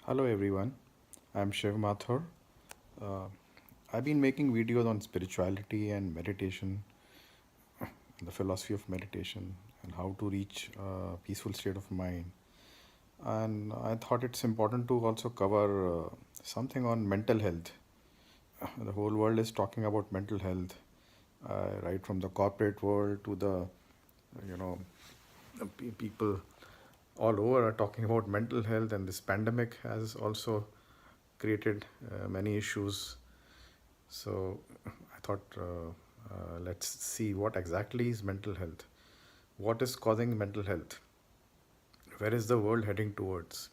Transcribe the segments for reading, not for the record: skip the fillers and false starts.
Hello everyone, I'm Shiv Mathur. Uh, I've been making videos on spirituality and meditation, the philosophy of meditation, and how to reach a peaceful state of mind. And I thought it's important to also cover something on mental health. The whole world is talking about mental health, right from the corporate world to the, you know, people all over are talking about mental health, and this pandemic has also created many issues. So I thought let's see what exactly is mental health. What is causing mental health? Where is the world heading towards?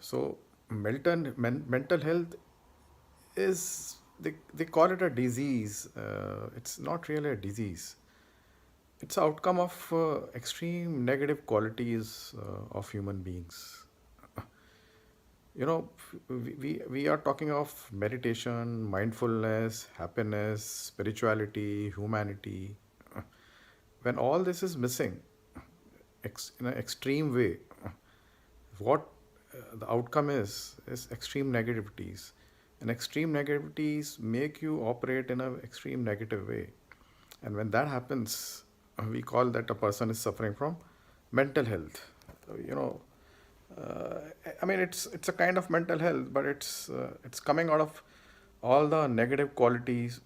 So mental health is they call it a disease. It's not really a disease. It's outcome of extreme negative qualities of human beings. We are talking of meditation, mindfulness, happiness, spirituality, humanity. When all this is missing in an extreme way, what the outcome is extreme negativities. And extreme negativities make you operate in an extreme negative way. And when that happens, we call that a person is suffering from mental health. You know, uh, I mean, it's a kind of mental health, but it's coming out of all the negative qualities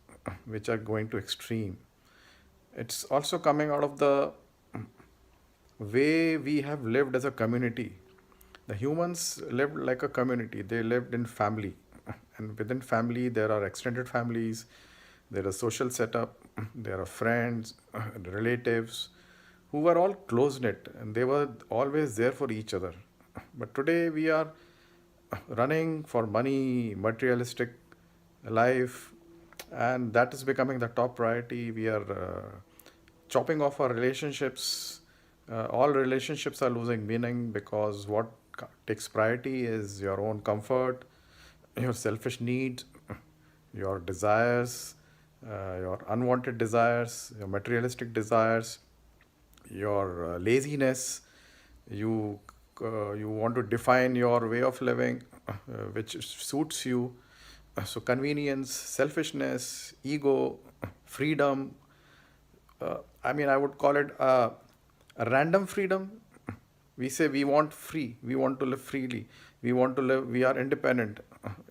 which are going to extreme. It's also coming out of the way we have lived as a community. The humans lived like a community. They lived in family, and within family there are extended families. There are social setup. There are friends, relatives, who were all close knit, and they were always there for each other. But today we are running for money, materialistic life, and that is becoming the top priority. We are chopping off our relationships. All relationships are losing meaning because what takes priority is your own comfort, your selfish needs, your desires, your unwanted desires, your materialistic desires, your laziness. You you want to define your way of living which suits you. So convenience, selfishness, ego, freedom. I mean, I would call it a random freedom. We say we want free, we want to live freely, we want to live, we are independent.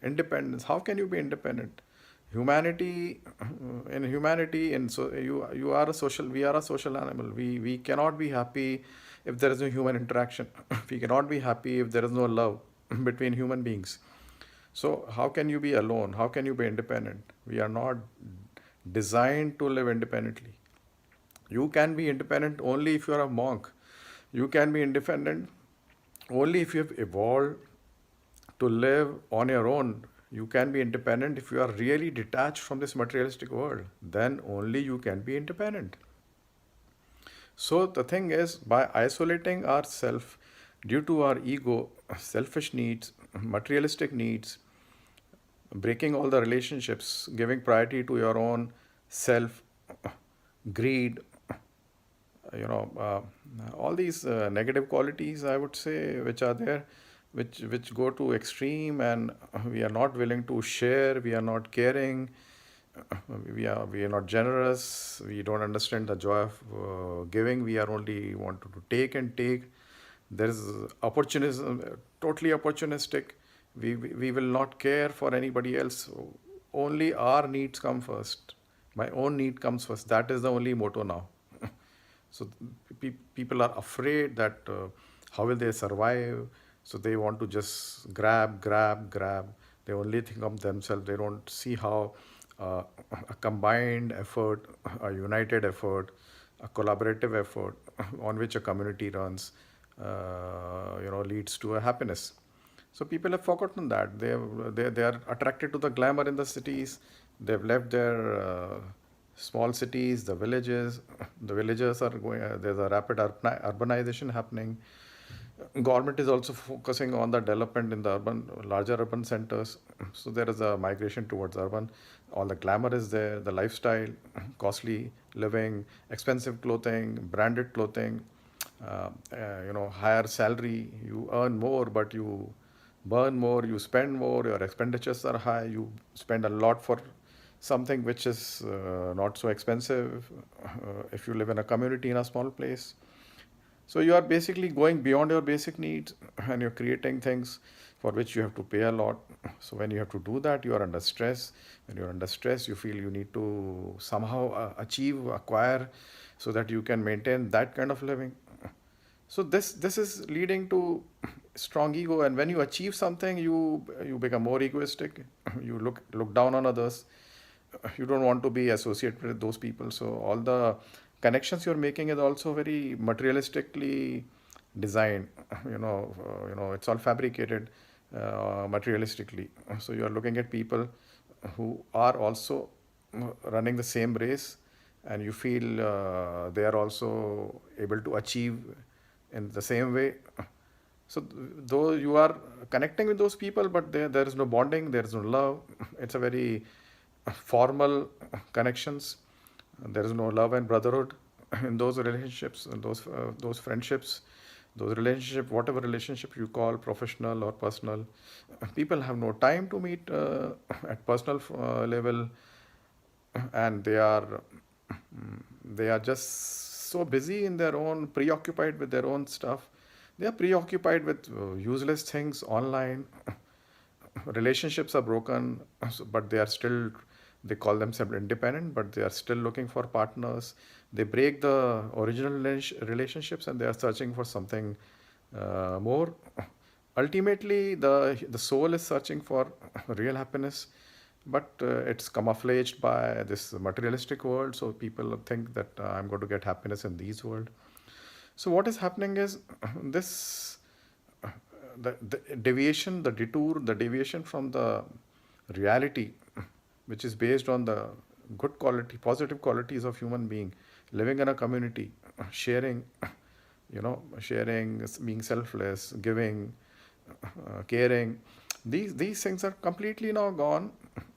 Independence, how can you be independent? Humanity, in humanity, and so you are a social, we are a social animal. We cannot be happy if there is no human interaction. We cannot be happy if there is no love between human beings. So how can you be alone? How can you be independent? We are not designed to live independently. You can be independent only if you are a monk. You can be independent only if you have evolved to live on your own. You can be independent if you are really detached from this materialistic world. Then only you can be independent. So the thing is, by isolating ourselves due to our ego, selfish needs, materialistic needs, breaking all the relationships, giving priority to your own self, greed, all these negative qualities, I would say, which are there, which go to extreme, and we are not willing to share. We are not caring. We are not generous. We don't understand the joy of giving. We are only want to take and take. There is opportunism, totally opportunistic. We will not care for anybody else. Only our needs come first. My own need comes first. That is the only motto now. So people are afraid that how will they survive? So they want to just grab, grab, grab. They only think of themselves. They don't see how a combined effort, a united effort, a collaborative effort on which a community runs, leads to a happiness. So people have forgotten that they are attracted to the glamour in the cities. They've left their small cities, the villages. The villagers are going. There's a rapid urbanization happening. Government is also focusing on the development in the larger urban centers. So there is a migration towards urban. All the glamour is there, the lifestyle, costly living, expensive clothing, branded clothing, higher salary. You earn more, but you burn more, you spend more, your expenditures are high, you spend a lot for something which is not so expensive if you live in a community in a small place. So you are basically going beyond your basic needs and you're creating things for which you have to pay a lot. So when you have to do that, you are under stress. When you're under stress, you feel you need to somehow achieve, acquire, so that you can maintain that kind of living. So this is leading to strong ego, and when you achieve something, you become more egoistic. You look down on others. You don't want to be associated with those people. So all the connections you're making is also very materialistically designed. It's all fabricated materialistically. So you are looking at people who are also running the same race, and you feel they are also able to achieve in the same way. So though you are connecting with those people, but there is no bonding, there is no love. It's a very formal connections. There is no love and brotherhood in those relationships, and those friendships, those relationship, whatever relationship you call professional or personal. People have no time to meet at personal level, and they are just so busy in their own, preoccupied with their own stuff. They are preoccupied with useless things online. Relationships are broken, but they are still, they call themselves independent, but they are still looking for partners. They break the original relationships and they are searching for something more. Ultimately, the soul is searching for real happiness, but it's camouflaged by this materialistic world. So people think that I'm going to get happiness in these world. So what is happening is this the deviation, the detour, the deviation from the reality, which is based on the good quality, positive qualities of human being, living in a community, sharing, sharing, being selfless, giving, caring. These things are completely now gone.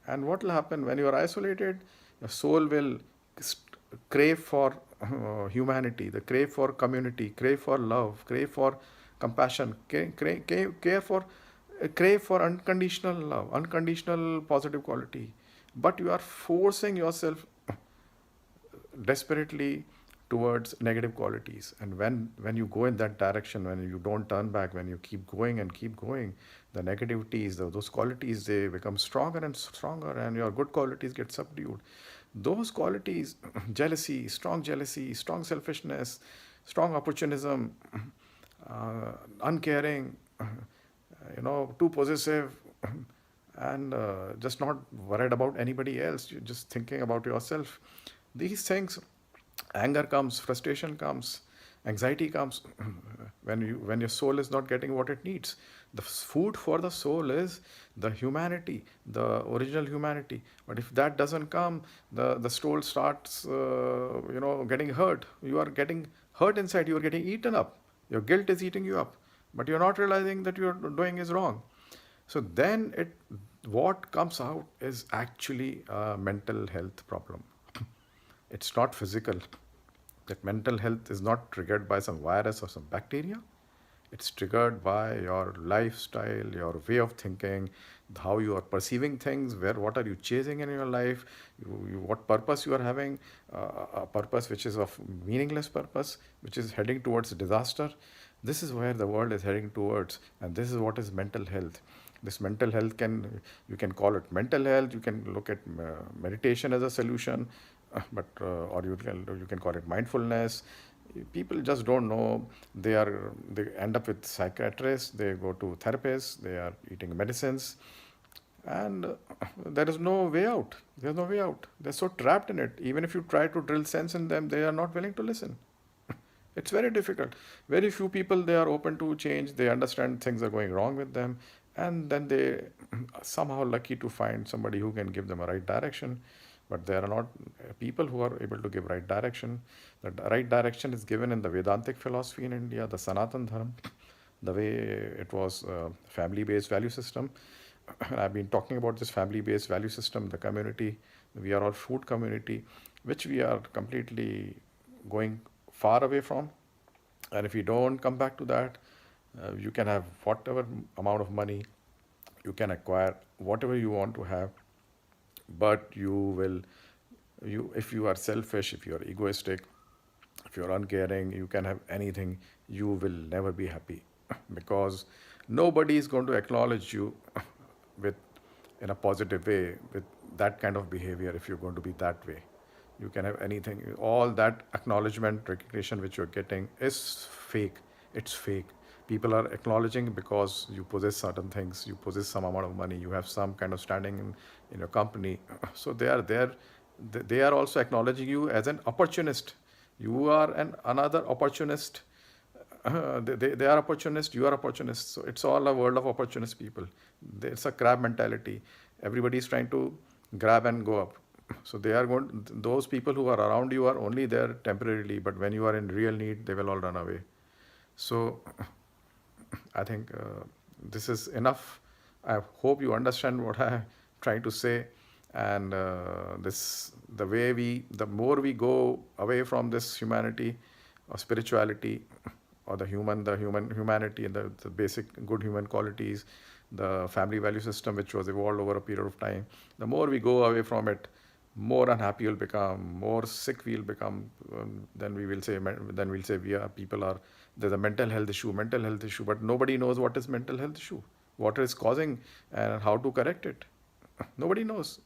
And what will happen when you are isolated? Your soul will crave for humanity, the crave for community, crave for love, crave for compassion, crave for unconditional love, unconditional positive quality. But you are forcing yourself desperately towards negative qualities, and when you go in that direction, when you don't turn back, when you keep going and keep going, the negativities, those qualities, they become stronger and stronger, and your good qualities get subdued. Those qualities, jealousy, strong selfishness, strong opportunism, uncaring, too possessive, and just not worried about anybody else. You're just thinking about yourself. These things, anger comes, frustration comes, anxiety comes when your soul is not getting what it needs. The food for the soul is the humanity, the original humanity. But if that doesn't come, the soul starts getting hurt. You are getting hurt inside. You are getting eaten up. Your guilt is eating you up, but you're not realizing that you're doing is wrong. So then what comes out is actually a mental health problem. It's not physical. That mental health is not triggered by some virus or some bacteria. It's triggered by your lifestyle, your way of thinking, how you are perceiving things, what are you chasing in your life, what purpose you are having, a purpose which is of meaningless purpose, which is heading towards disaster. This is where the world is heading towards, and this is what is mental health. This mental health you can call it mental health. You can look at meditation as a solution, or you can call it mindfulness. People just don't know. They end up with psychiatrists, they go to therapists, they are eating medicines, and there is no way out. There's no way out. They're so trapped in it. Even if you try to drill sense in them, they are not willing to listen. It's very difficult. Very few people, they are open to change. They understand things are going wrong with them, and then they somehow lucky to find somebody who can give them a right direction. But there are not people who are able to give right direction. The right direction is given in the Vedantic philosophy in India, the Sanatan Dharma, the way it was family-based value system. And I've been talking about this family-based value system, the community. We are all food community, which we are completely going far away from. And if we don't come back to that, You can have whatever amount of money, you can acquire whatever you want to have, but you if you are selfish, if you are egoistic, if you're uncaring, you can have anything, you will never be happy because nobody is going to acknowledge you with in a positive way with that kind of behavior. If you're going to be that way, you can have anything, all that acknowledgement, recognition which you're getting is fake. It's fake. People are acknowledging because you possess certain things, you possess some amount of money, you have some kind of standing in your company. So they are there, they are also acknowledging you as an opportunist. You are another opportunist. They are opportunist, you are opportunist. So it's all a world of opportunist people. It's a crab mentality. Everybody is trying to grab and go up. So they are going, those people who are around you are only there temporarily, but when you are in real need, they will all run away. So I think this is enough. I hope you understand what I'm trying to say. And this, the more we go away from this humanity or spirituality, or humanity and the basic good human qualities, the family value system which was evolved over a period of time, the more we go away from it, more unhappy we'll become, more sick we'll become. Then we will say, we are people are, there's a mental health issue, but nobody knows what is mental health issue, what is causing, and how to correct it. Nobody knows.